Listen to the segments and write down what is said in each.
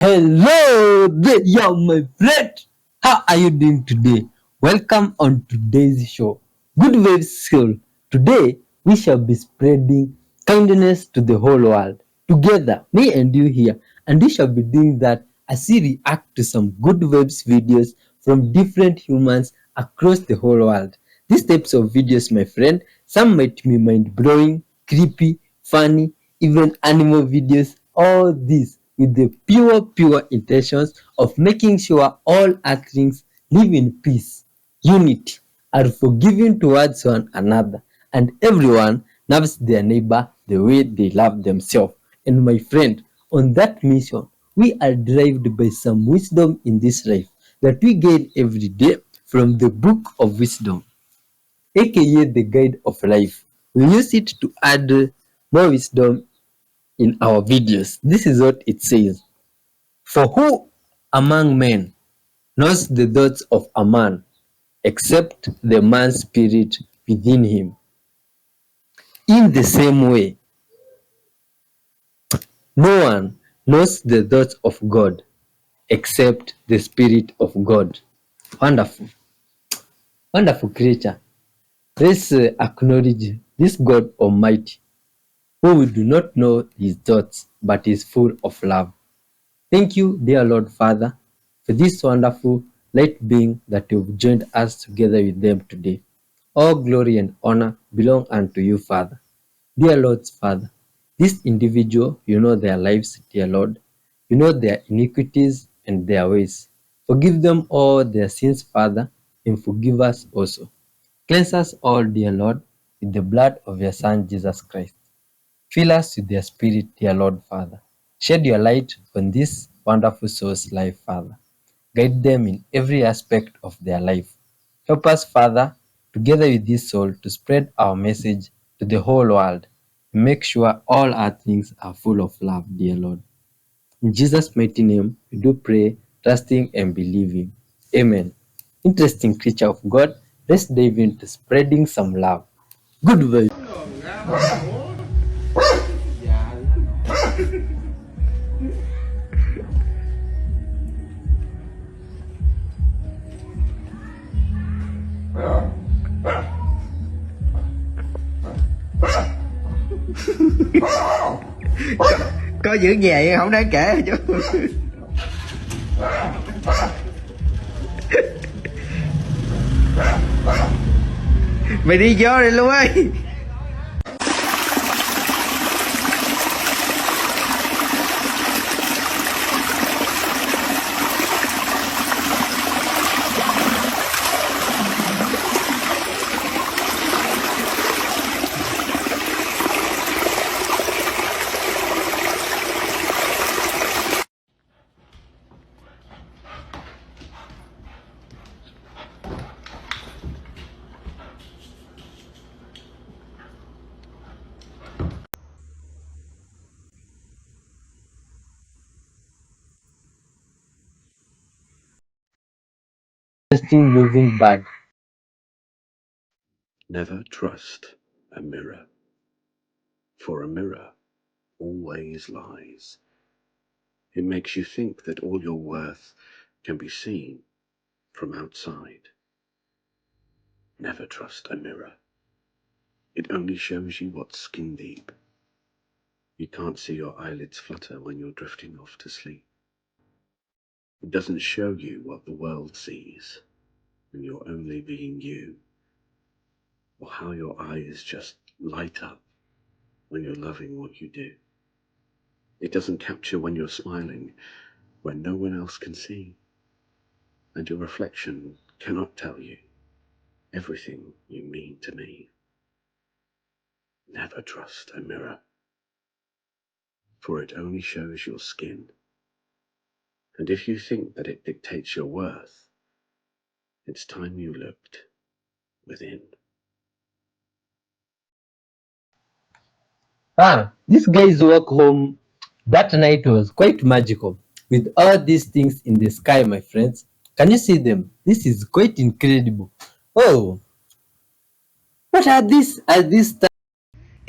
Hello there, yeah, my friend. How are you doing today? Welcome on today's show. Good Wave Soul. Today we shall be spreading kindness to the whole world. Together, me and you here, and we shall be doing that as we react to some Good Waves videos from different humans across the whole world. These types of videos, my friend, some might be mind blowing, creepy, funny, even animal videos, all this with the pure intentions of making sure all earthlings live in peace, unity, are forgiving towards one another, and everyone loves their neighbor the way they love themselves. And my friend, on that mission, we are driven by some wisdom in this life that we gain every day from the book of wisdom, aka the guide of life. We use it to add more wisdom in our videos. This is what it says. For who among men knows the thoughts of a man except the man's spirit within him? In the same way, no one knows the thoughts of God except the Spirit of God. Wonderful, wonderful creature. Let's acknowledge this God Almighty, who we do not know his thoughts, but is full of love. Thank you, dear Lord Father, for this wonderful light being that you've joined us together with them today. All glory and honor belong unto you, Father. Dear Lord's Father, this individual, you know their lives, dear Lord. You know their iniquities and their ways. Forgive them all their sins, Father, and forgive us also. Cleanse us all, dear Lord, with the blood of your Son, Jesus Christ. Fill us with your Spirit, dear Lord Father. Shed your light on this wonderful soul's life, Father. Guide them in every aspect of their life. Help us, Father, together with this soul, to spread our message to the whole world. Make sure all our things are full of love, dear Lord. In Jesus' mighty name, we do pray, trusting and believing. Amen. Interesting creature of God, let's dive into spreading some love. Good vibes. Có giữ nhà không đáng kể chứ. Mày đi vô đi luôn ấy. Interesting using bad. Never trust a mirror, for a mirror always lies. It makes you think that all your worth can be seen from outside. Never trust a mirror. It only shows you what's skin deep. You can't see your eyelids flutter when you're drifting off to sleep. It doesn't show you what the world sees when you're only being you, or how your eyes just light up when you're loving what you do. It doesn't capture when you're smiling, when no one else can see, and your reflection cannot tell you everything you mean to me. Never trust a mirror, for it only shows your skin, and if you think that it dictates your worth, it's time you looked within. This guy's walk home that night was quite magical. With all these things in the sky, my friends. Can you see them? This is quite incredible. Oh, what are these? Are these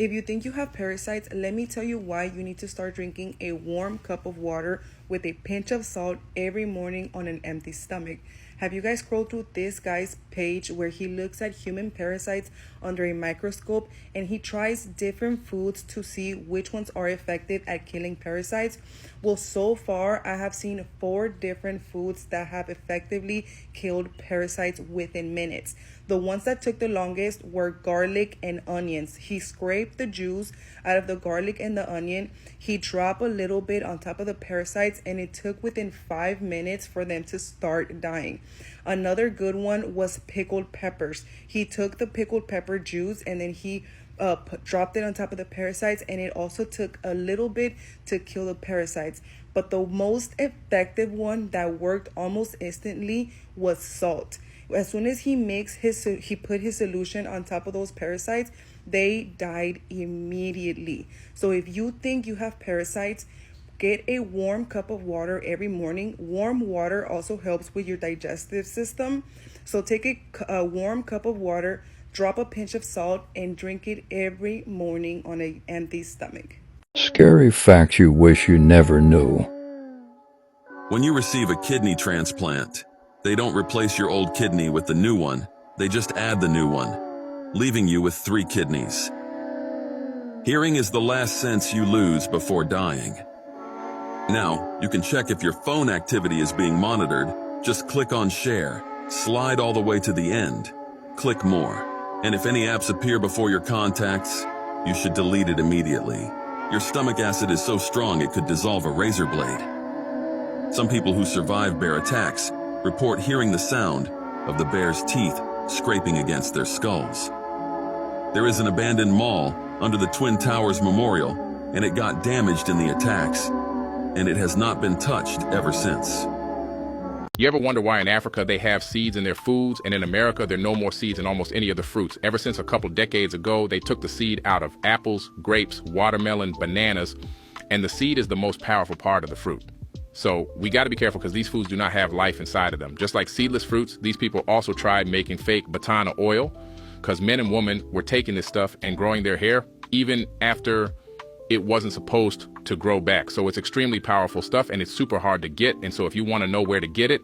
If you think you have parasites, let me tell you why you need to start drinking a warm cup of water with a pinch of salt every morning on an empty stomach. Have you guys scrolled through this guy's page where he looks at human parasites under a microscope and he tries different foods to see which ones are effective at killing parasites? Well, so far I have seen 4 different foods that have effectively killed parasites within minutes. The ones that took the longest were garlic and onions. He scraped the juice out of the garlic and the onion. He dropped a little bit on top of the parasites and it took within 5 minutes for them to start dying. Another good one was pickled peppers. He took the pickled pepper juice and then he dropped it on top of the parasites, and it also took a little bit to kill the parasites. But the most effective one that worked almost instantly was salt. As soon as he put his solution on top of those parasites, they died immediately. So if you think you have parasites, get a warm cup of water every morning. Warm water also helps with your digestive system. So take a warm cup of water, drop a pinch of salt, and drink it every morning on an empty stomach. Scary facts you wish you never knew. When you receive a kidney transplant, they don't replace your old kidney with the new one. They just add the new one, leaving you with 3 kidneys. Hearing is the last sense you lose before dying. Now, you can check if your phone activity is being monitored. Just click on Share, slide all the way to the end, click More. And if any apps appear before your contacts, you should delete it immediately. Your stomach acid is so strong it could dissolve a razor blade. Some people who survive bear attacks report hearing the sound of the bear's teeth scraping against their skulls. There is an abandoned mall under the Twin Towers Memorial, and it got damaged in the attacks, and it has not been touched ever since. You ever wonder why in Africa they have seeds in their foods, and in America there are no more seeds in almost any of the fruits? Ever since a couple decades ago, they took the seed out of apples, grapes, watermelon, bananas, and the seed is the most powerful part of the fruit. So we got to be careful because these foods do not have life inside of them. Just like seedless fruits, these people also tried making fake batana oil because men and women were taking this stuff and growing their hair even after it wasn't supposed to grow back. So it's extremely powerful stuff and it's super hard to get. And so if you want to know where to get it,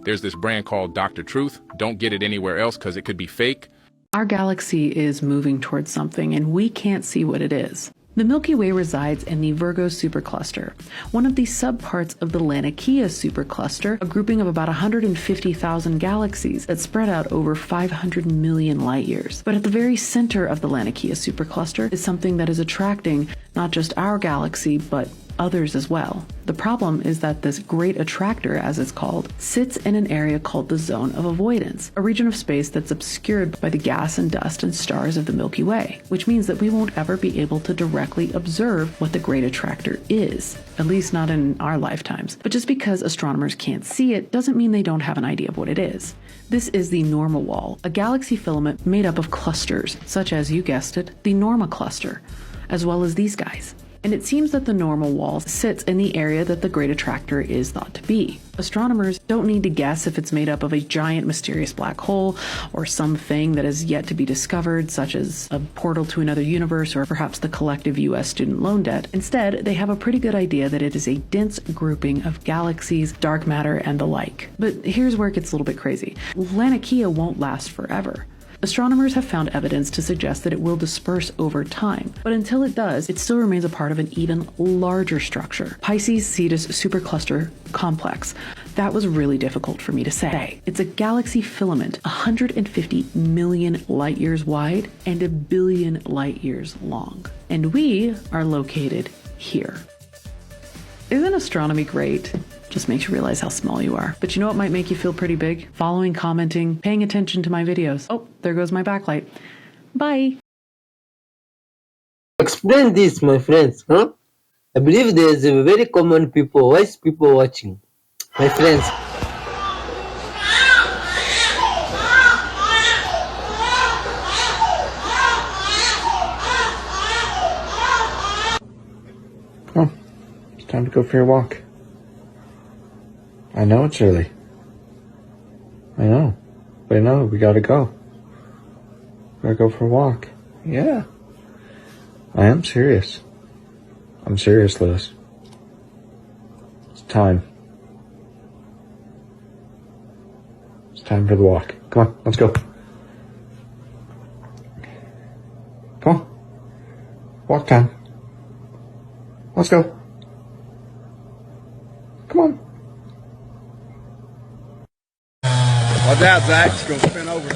there's this brand called Dr. Truth. Don't get it anywhere else because it could be fake. Our galaxy is moving towards something and we can't see what it is. The Milky Way resides in the Virgo supercluster, one of the subparts of the Laniakea supercluster, a grouping of about 150,000 galaxies that spread out over 500 million light years. But at the very center of the Laniakea supercluster is something that is attracting not just our galaxy, but others as well. The problem is that this great attractor, as it's called, sits in an area called the zone of avoidance, a region of space that's obscured by the gas and dust and stars of the Milky Way, which means that we won't ever be able to directly observe what the great attractor is, at least not in our lifetimes. But just because astronomers can't see it doesn't mean they don't have an idea of what it is. This is the normal wall, a galaxy filament made up of clusters, such as, you guessed it, the Norma cluster, as well as these guys. And it seems that the normal wall sits in the area that the great attractor is thought to be. Astronomers don't need to guess if it's made up of a giant mysterious black hole or something that is yet to be discovered, such as a portal to another universe or perhaps the collective US student loan debt. Instead, they have a pretty good idea that it is a dense grouping of galaxies, dark matter, and the like. But here's where it gets a little bit crazy. Laniakea won't last forever. Astronomers have found evidence to suggest that it will disperse over time, but until it does, it still remains a part of an even larger structure, Pisces-Cetus supercluster complex. That was really difficult for me to say. It's a galaxy filament 150 million light years wide and 1 billion light years long. And we are located here. Isn't astronomy great? Just makes you realize how small you are. But you know what might make you feel pretty big? Following, commenting, paying attention to my videos. Oh, there goes my backlight. Bye. Explain this, my friends, huh? I believe there's a very common people, wise people watching. My friends. Oh, it's time to go for your walk. I know it's early. I know. But I know we gotta go. Gotta go for a walk. Yeah. I am serious. I'm serious, Lewis. It's time. It's time for the walk. Come on, let's go. Come on. Walk time. Let's go. Come on. Watch out, Zach. It's going to spin over.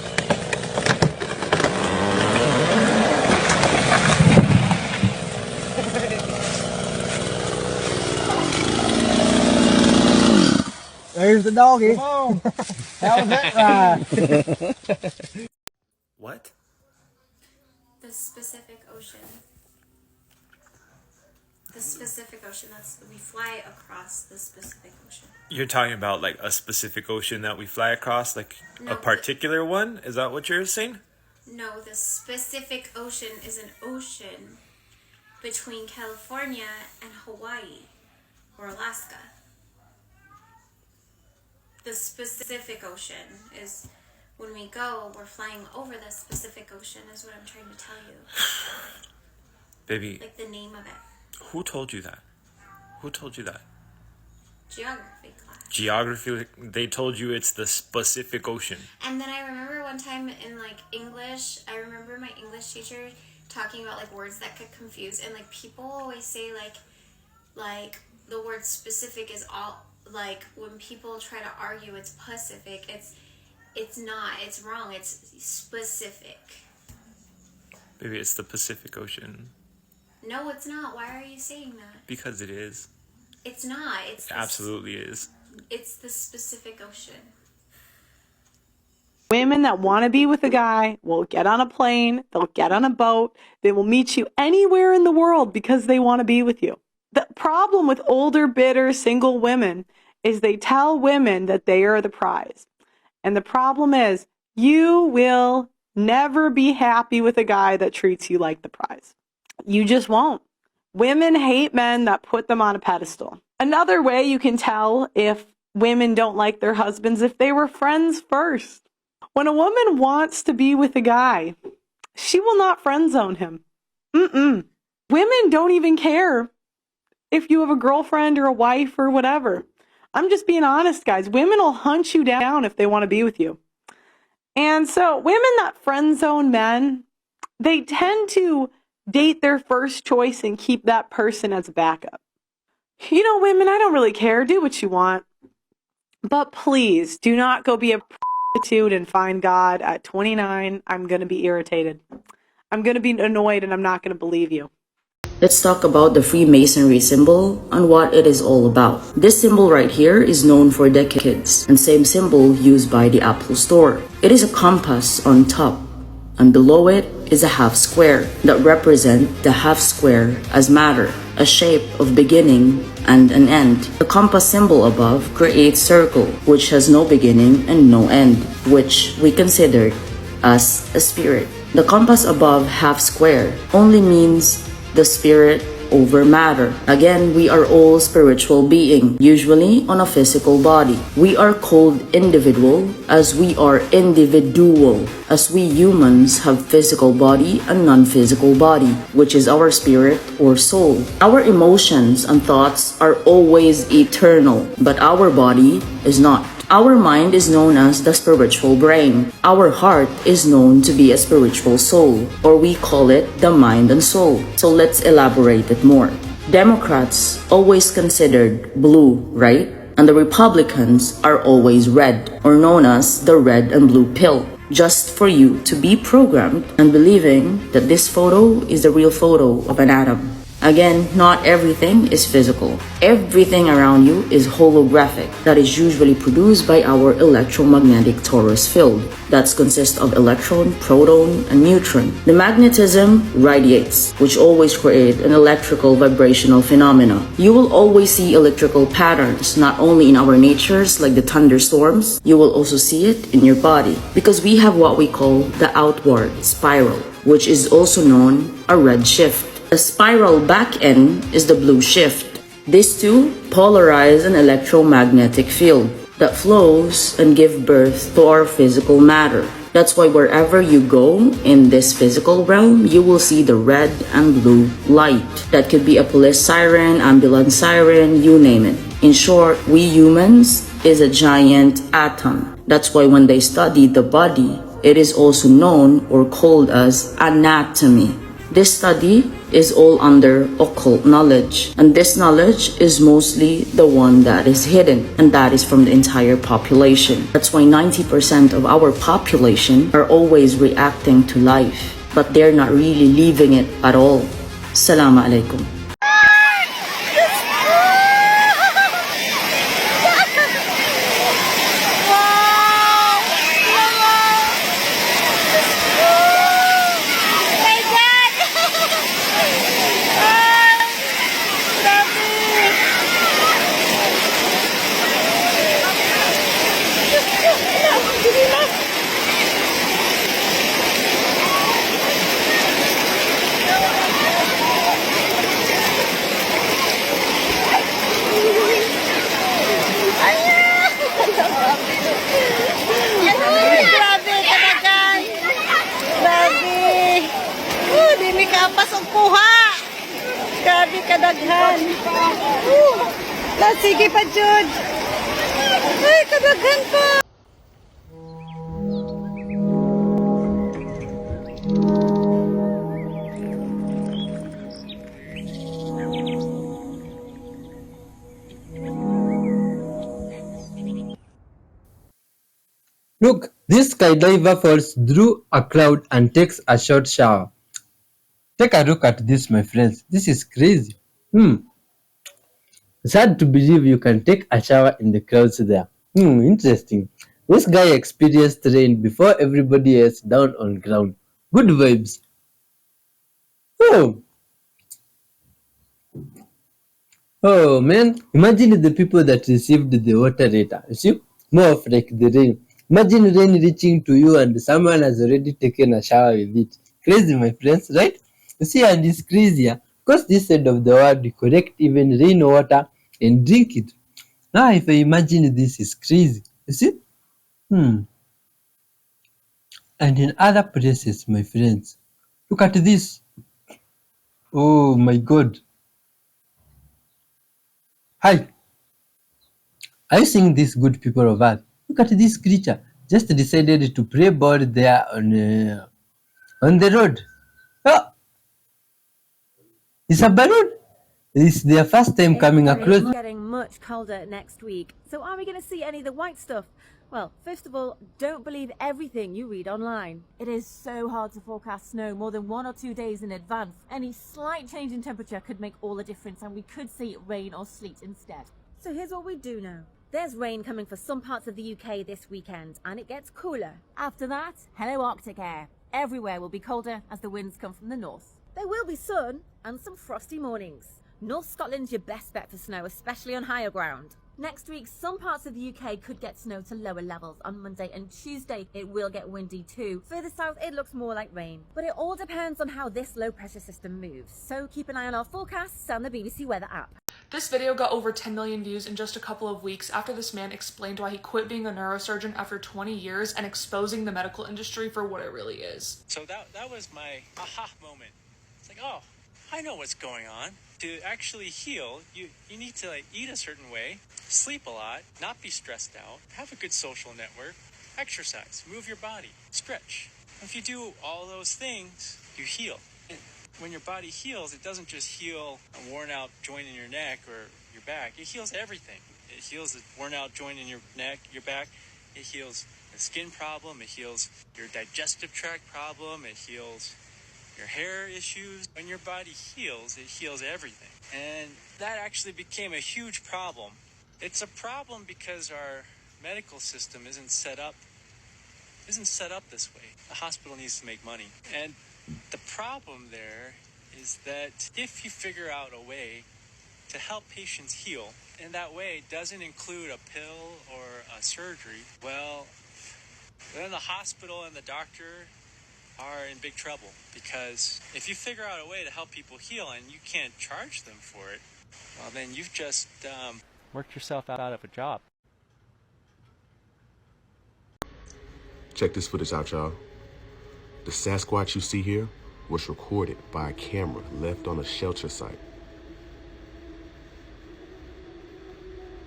There's the doggy. Come on. How was that ride? What? The Pacific Ocean. The Pacific Ocean. We fly across the Pacific Ocean. You're talking about like a specific ocean that we fly across, like No, a particular one? Is that what you're saying? No, the Pacific Ocean is an ocean between California and Hawaii or Alaska. The Pacific Ocean is when we go, we're flying over the Pacific Ocean is what I'm trying to tell you. Baby. Like the name of it. Who told you that? Who told you that? Geography class. Geography, they told you it's the Pacific Ocean. And then I remember one time in like English, I remember my English teacher talking about like words that could confuse, and like people always say like the word specific is all like when people try to argue it's Pacific, it's not, it's wrong, it's specific. Baby, it's the Pacific Ocean. No, it's not. Why are you saying that? Because it is. It's not. It absolutely is. It's the Pacific Ocean. Women that want to be with a guy will get on a plane, they'll get on a boat, they will meet you anywhere in the world because they want to be with you. The problem with older, bitter, single women is they tell women that they are the prize. And the problem is you will never be happy with a guy that treats you like the prize. You just won't. Women hate men that put them on a pedestal. Another way you can tell if women don't like their husbands if they were friends first. When a woman wants to be with a guy, she will not friend zone him. Women don't even care if you have a girlfriend or a wife or whatever. I'm just being honest, guys. Women will hunt you down if they want to be with you. And so women that friend zone men, they tend to date their first choice and keep that person as a backup. You know, women, I don't really care. Do what you want. But please, do not go be a prostitute and find God at 29. I'm going to be irritated. I'm going to be annoyed and I'm not going to believe you. Let's talk about the Freemasonry symbol and what it is all about. This symbol right here is known for decades, and same symbol used by the Apple Store. It is a compass on top, and below it is a half square that represent the half square as matter, a shape of beginning and an end. The compass symbol above creates circle, which has no beginning and no end, which we consider as a spirit. The compass above half square only means the spirit over matter. Again, we are all spiritual beings, usually on a physical body. We are called individual as we are individual, as we humans have physical body and non-physical body, which is our spirit or soul. Our emotions and thoughts are always eternal, but our body is not. Our mind is known as the spiritual brain. Our heart is known to be a spiritual soul, or we call it the mind and soul. So let's elaborate it more. Democrats always considered blue, right? And the Republicans are always red, or known as the red and blue pill. Just for you to be programmed and believing that this photo is the real photo of an atom. Again, not everything is physical. Everything around you is holographic, that is usually produced by our electromagnetic torus field that consists of electron, proton, and neutron. The magnetism radiates, which always create an electrical vibrational phenomena. You will always see electrical patterns, not only in our natures like the thunderstorms, you will also see it in your body, because we have what we call the outward spiral, which is also known a red shift. A spiral back end is the blue shift. These two polarize an electromagnetic field that flows and give birth to our physical matter. That's why wherever you go in this physical realm, you will see the red and blue light. That could be a police siren, ambulance siren, you name it. In short, we humans is a giant atom. That's why when they study the body, it is also known or called as anatomy. This study is all under occult knowledge, and this knowledge is mostly the one that is hidden, and that is from the entire population. That's why 90% of our population are always reacting to life, but they're not really living it at all. Assalamu alaikum. Grabe kadaghan. Sige pa, Jud. Ay, kadaghan pa. Look, this skydiver falls through a cloud and takes a short shower. Take a look at this, my friends. This is crazy. It's hard to believe you can take a shower in the clouds there. Interesting. This guy experienced rain before everybody else down on ground. Good vibes. Oh man, imagine the people that received the water later. You see, more of like the rain. Imagine rain reaching to you and someone has already taken a shower with it. Crazy, my friends, right? You see, and it's crazier because this side of the world we collect even rainwater and drink it. Now, if I imagine this is crazy, you see? And in other places, my friends, look at this. Oh my God. Hi. Are you seeing these good people of Earth? Look at this creature. Just decided to play ball there on the road. Oh, it's a balloon. It's their first time coming across. It's getting much colder next week. So are we going to see any of the white stuff? Well, first of all, don't believe everything you read online. It is so hard to forecast snow more than 1 or 2 days in advance. Any slight change in temperature could make all the difference, and we could see rain or sleet instead. So here's what we do know. There's rain coming for some parts of the UK this weekend, and it gets cooler. After that, hello Arctic air. Everywhere will be colder as the winds come from the north. There will be sun and some frosty mornings. North Scotland's your best bet for snow, especially on higher ground. Next week, some parts of the UK could get snow to lower levels. On Monday and Tuesday, it will get windy too. Further south, it looks more like rain. But it all depends on how this low pressure system moves. So keep an eye on our forecasts and the BBC Weather app. This video got over 10 million views in just a couple of weeks after this man explained why he quit being a neurosurgeon after 20 years and exposing the medical industry for what it really is. So that was my aha moment. It's like, oh, I know what's going on. To actually heal, you need to eat a certain way, sleep a lot, not be stressed out, have a good social network, exercise, move your body, stretch. If you do all those things, you heal. When your body heals, it doesn't just heal a worn out joint in your neck or your back. It heals everything. It heals a worn out joint in your neck, your back. It heals a skin problem. It heals your digestive tract problem. It heals your hair issues. When your body heals, it heals everything. And that actually became a huge problem. It's a problem because our medical system isn't set up this way. The hospital needs to make money. And the problem there is that if you figure out a way to help patients heal, and that way doesn't include a pill or a surgery, well, then the hospital and the doctor are in big trouble. Because if you figure out a way to help people heal and you can't charge them for it, well, then you've just worked yourself out of a job. Check this footage out, y'all. The Sasquatch you see here was recorded by a camera left on a shelter site.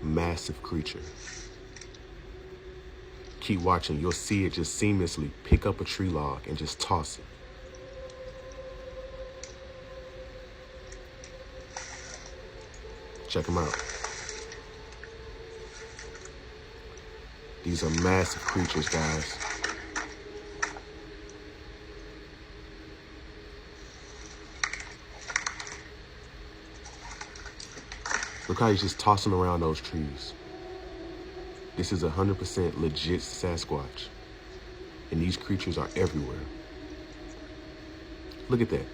massive creature. Keep watching, you'll see it just seamlessly pick up a tree log and just toss it. Check them out. These are massive creatures, guys. Look how he's just tossing around those trees. This is 100% legit Sasquatch. And these creatures are everywhere. Look at that.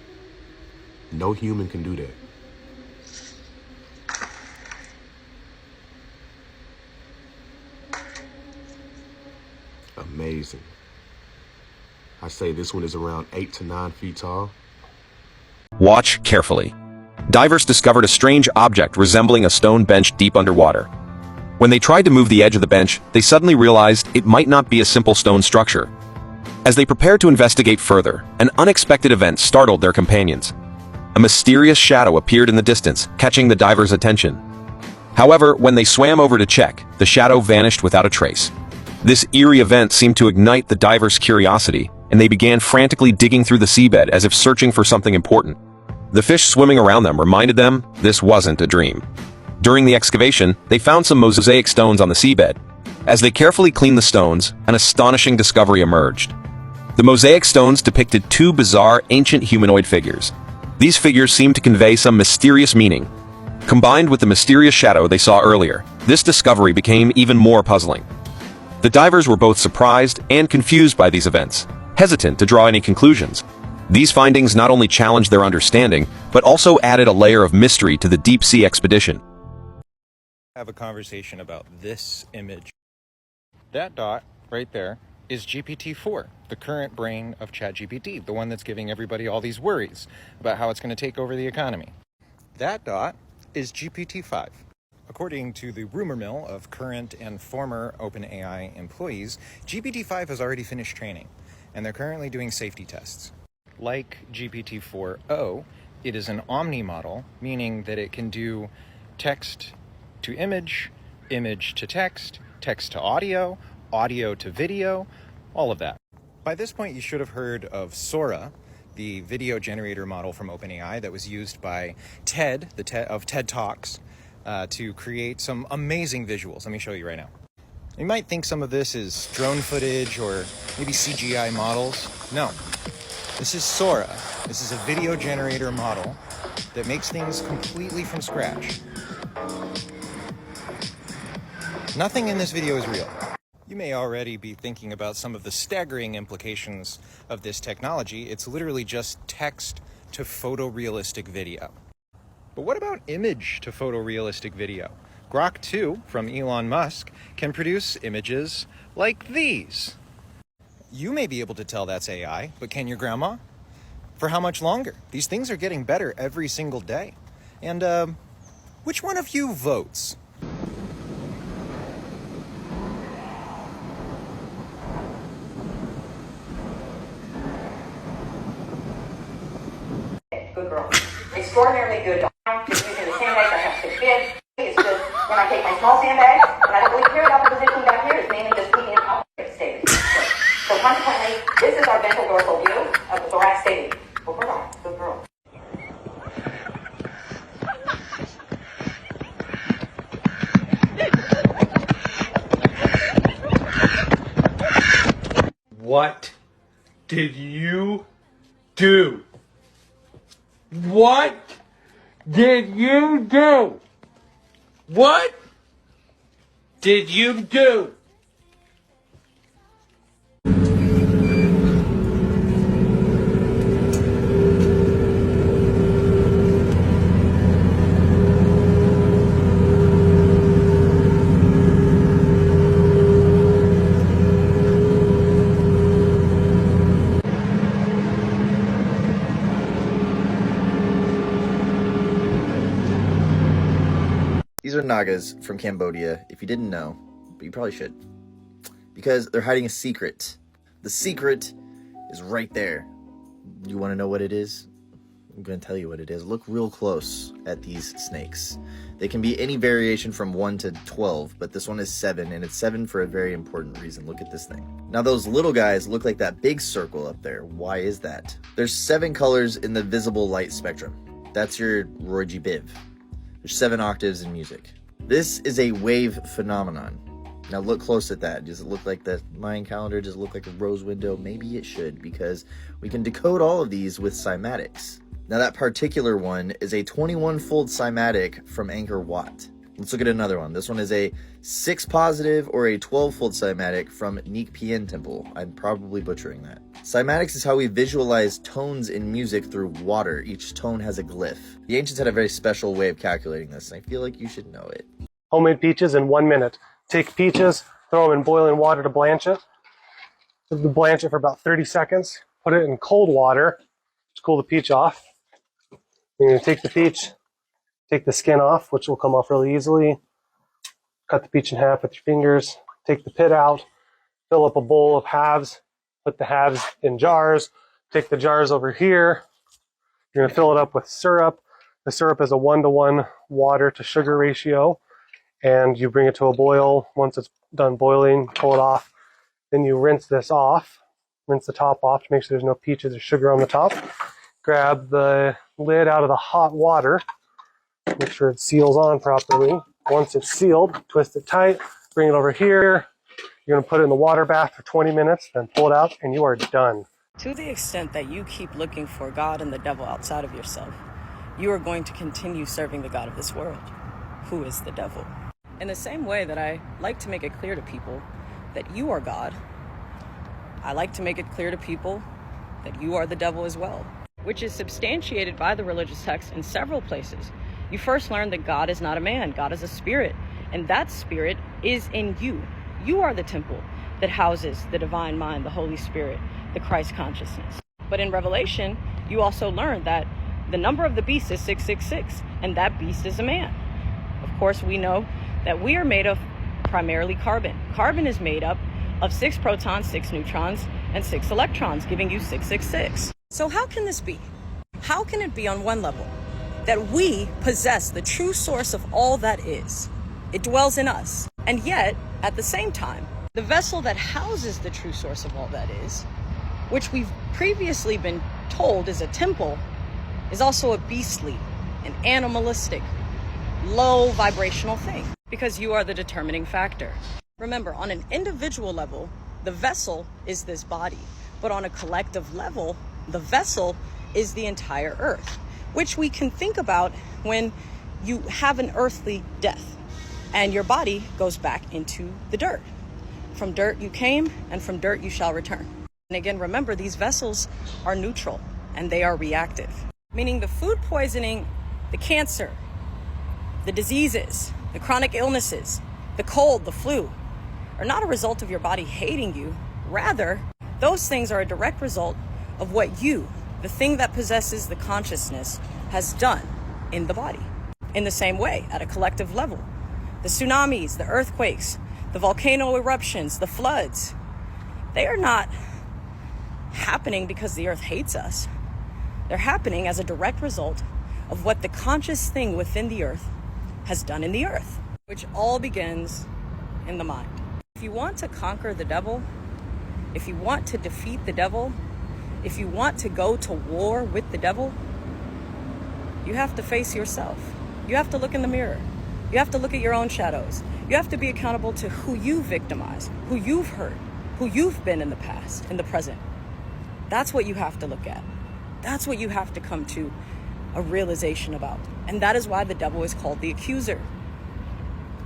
No human can do that. Amazing. I say this one is around 8 to 9 feet tall. Watch carefully. Divers discovered a strange object resembling a stone bench deep underwater. When they tried to move the edge of the bench, they suddenly realized it might not be a simple stone structure. As they prepared to investigate further, an unexpected event startled their companions. A mysterious shadow appeared in the distance, catching the divers' attention. However, when they swam over to check, the shadow vanished without a trace. This eerie event seemed to ignite the divers' curiosity, and they began frantically digging through the seabed as if searching for something important. The fish swimming around them reminded them this wasn't a dream. During the excavation, they found some mosaic stones on the seabed. As they carefully cleaned the stones, an astonishing discovery emerged. The mosaic stones depicted two bizarre, ancient humanoid figures. These figures seemed to convey some mysterious meaning. Combined with the mysterious shadow they saw earlier, this discovery became even more puzzling. The divers were both surprised and confused by these events, hesitant to draw any conclusions. These findings not only challenged their understanding, but also added a layer of mystery to the deep-sea expedition. Have a conversation about this image. That dot right there is GPT-4, the current brain of ChatGPT, the one that's giving everybody all these worries about how it's going to take over the economy. That dot is GPT-5. According to the rumor mill of current and former OpenAI employees, GPT-5 has already finished training, and they're currently doing safety tests. Like GPT-4o, it is an omni model, meaning that it can do text to image, image to text, text to audio, audio to video, all of that. By this point, you should have heard of Sora, the video generator model from OpenAI that was used by TED, of TED Talks, to create some amazing visuals. Let me show you right now. You might think some of this is drone footage or maybe CGI models. No, this is Sora. This is a video generator model that makes things completely from scratch. Nothing in this video is real. You may already be thinking about some of the staggering implications of this technology. It's literally just text to photorealistic video. But what about image to photorealistic video? Grok 2 from Elon Musk can produce images like these. You may be able to tell that's AI, but can your grandma? For how much longer? These things are getting better every single day. And which one of you votes? Good girl. Extraordinarily good. Just using the sandbags. I have 6 kids. It's just when I take my small sandbags, and I don't really care about the position back here. It's mainly just keeping it up. It stays. So consequently, this is our ventral dorsal view of the thorax stage. Good girl. Good girl. What did you do? What did you do? What did you do? These are Nagas from Cambodia, if you didn't know, but you probably should. Because they're hiding a secret. The secret is right there. You want to know what it is? I'm going to tell you what it is. Look real close at these snakes. They can be any variation from 1 to 12, but this one is 7, and it's 7 for a very important reason. Look at this thing. Now those little guys look like that big circle up there. Why is that? There's 7 colors in the visible light spectrum. That's your Roy G. Biv. There's 7 octaves in music. This is a wave phenomenon. Now look close at that. Does it look like the Mayan calendar? Does it look like a rose window? Maybe it should, because we can decode all of these with cymatics. Now that particular one is a 21-fold cymatic from Angkor Wat. Let's look at another one. This one is a 6 positive or a 12-fold cymatic from Neak Pien Temple. I'm probably butchering that. Cymatics is how we visualize tones in music through water. Each tone has a glyph. The ancients had a very special way of calculating this, and I feel like you should know it. Homemade peaches in 1 minute. Take peaches, throw them in boiling water to blanch it. Blanch it for about 30 seconds. Put it in cold water to cool the peach off. You're going to take the peach, take the skin off, which will come off really easily. Cut the peach in half with your fingers. Take the pit out. Fill up a bowl of halves. Put the halves in jars. Take the jars over here. You're going to fill it up with syrup. The syrup is a 1-to-1 water to sugar ratio. And you bring it to a boil. Once it's done boiling, pull it off. Then you rinse this off. Rinse the top off to make sure there's no peaches or sugar on the top. Grab the lid out of the hot water. Make sure it seals on properly. Once it's sealed, twist it tight. Bring it over here. You're going to put it in the water bath for 20 minutes, then pull it out, and you are done. To the extent that you keep looking for God and the devil outside of yourself, you are going to continue serving the God of this world, who is the devil. In the same way that I like to make it clear to people that you are God, I like to make it clear to people that you are the devil as well, which is substantiated by the religious text in several places. You first learn that God is not a man, God is a spirit, and that spirit is in you. You are the temple that houses the divine mind, the Holy Spirit, the Christ consciousness. But in Revelation, you also learn that the number of the beast is 666, and that beast is a man. Of course, we know that we are made of primarily carbon. Carbon is made up of 6 protons, 6 neutrons, and 6 electrons, giving you 666. So how can this be? How can it be on one level that we possess the true source of all that is? It dwells in us. And yet, at the same time, the vessel that houses the true source of all that is, which we've previously been told is a temple, is also a beastly, an animalistic, low vibrational thing, because you are the determining factor. Remember, on an individual level, the vessel is this body, but on a collective level, the vessel is the entire earth, which we can think about when you have an earthly death and your body goes back into the dirt. From dirt you came, and from dirt you shall return. And again, remember, these vessels are neutral and they are reactive, meaning the food poisoning, the cancer, the diseases, the chronic illnesses, the cold, the flu, are not a result of your body hating you. Rather, those things are a direct result of what you, the thing that possesses the consciousness, has done in the body. In the same way, at a collective level, the tsunamis, the earthquakes, the volcano eruptions, the floods, they are not happening because the earth hates us. They're happening as a direct result of what the conscious thing within the earth has done in the earth, which all begins in the mind. If you want to conquer the devil, if you want to defeat the devil, if you want to go to war with the devil, you have to face yourself. You have to look in the mirror. You have to look at your own shadows. You have to be accountable to who you victimize, who you've hurt, who you've been in the past, in the present. That's what you have to look at. That's what you have to come to a realization about. And that is why the devil is called the accuser.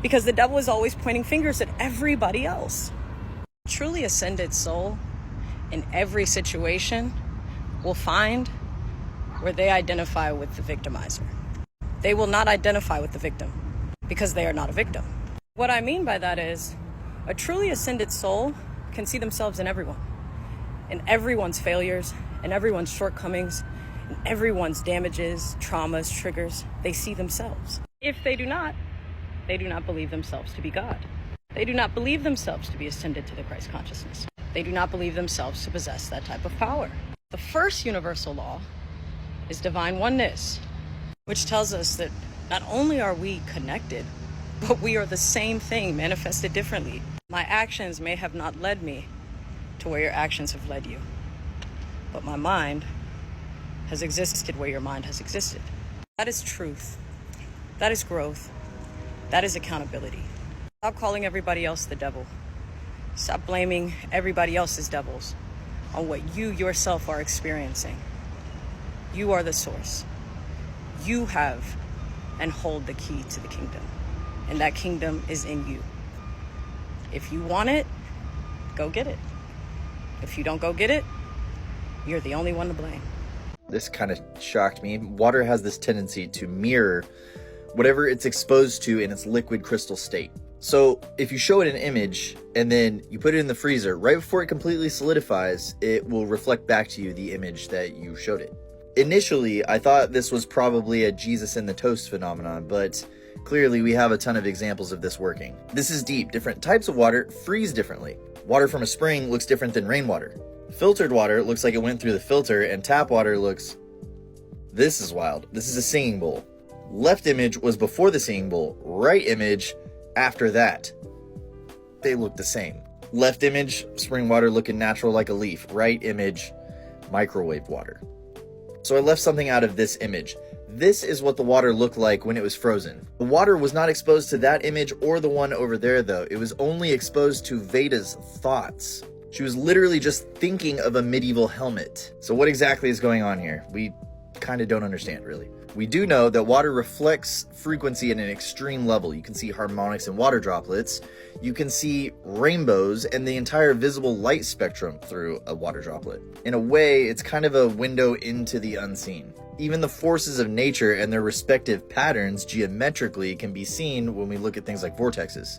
Because the devil is always pointing fingers at everybody else. A truly ascended soul in every situation will find where they identify with the victimizer. They will not identify with the victim because they are not a victim. What I mean by that is a truly ascended soul can see themselves in everyone, in everyone's failures, in everyone's shortcomings, in everyone's damages, traumas, triggers. They see themselves. If they do not believe themselves to be God. They do not believe themselves to be ascended to the Christ consciousness. They do not believe themselves to possess that type of power. The first universal law is divine oneness, which tells us that not only are we connected, but we are the same thing manifested differently. My actions may have not led me to where your actions have led you, but my mind has existed where your mind has existed. That is truth. That is growth. That is accountability. Stop calling everybody else the devil. Stop blaming everybody else's devils on what you yourself are experiencing. You are the source. You have and hold the key to the kingdom, and that kingdom is in you. If you want it, go get it. If you don't go get it, you're the only one to blame. This kind of shocked me. Water has this tendency to mirror whatever it's exposed to in its liquid crystal state. So if you show it an image and then you put it in the freezer, right before it completely solidifies, it will reflect back to you the image that you showed it. Initially, I thought this was probably a Jesus in the toast phenomenon, but clearly we have a ton of examples of this working. This is deep. Different types of water freeze differently. Water from a spring looks different than rainwater. Filtered water looks like it went through the filter, and tap water looks... This is wild. This is a singing bowl. Left image was before the singing bowl. Right image after that. They look the same. Left image, spring water looking natural like a leaf. Right image, microwave water. So I left something out of this image. This is what the water looked like when it was frozen. The water was not exposed to that image or the one over there though. It was only exposed to Veda's thoughts. She was literally just thinking of a medieval helmet. So what exactly is going on here? We kind of don't understand really. We do know that water reflects frequency at an extreme level. You can see harmonics in water droplets. You can see rainbows and the entire visible light spectrum through a water droplet. In a way, it's kind of a window into the unseen. Even the forces of nature and their respective patterns geometrically can be seen when we look at things like vortexes.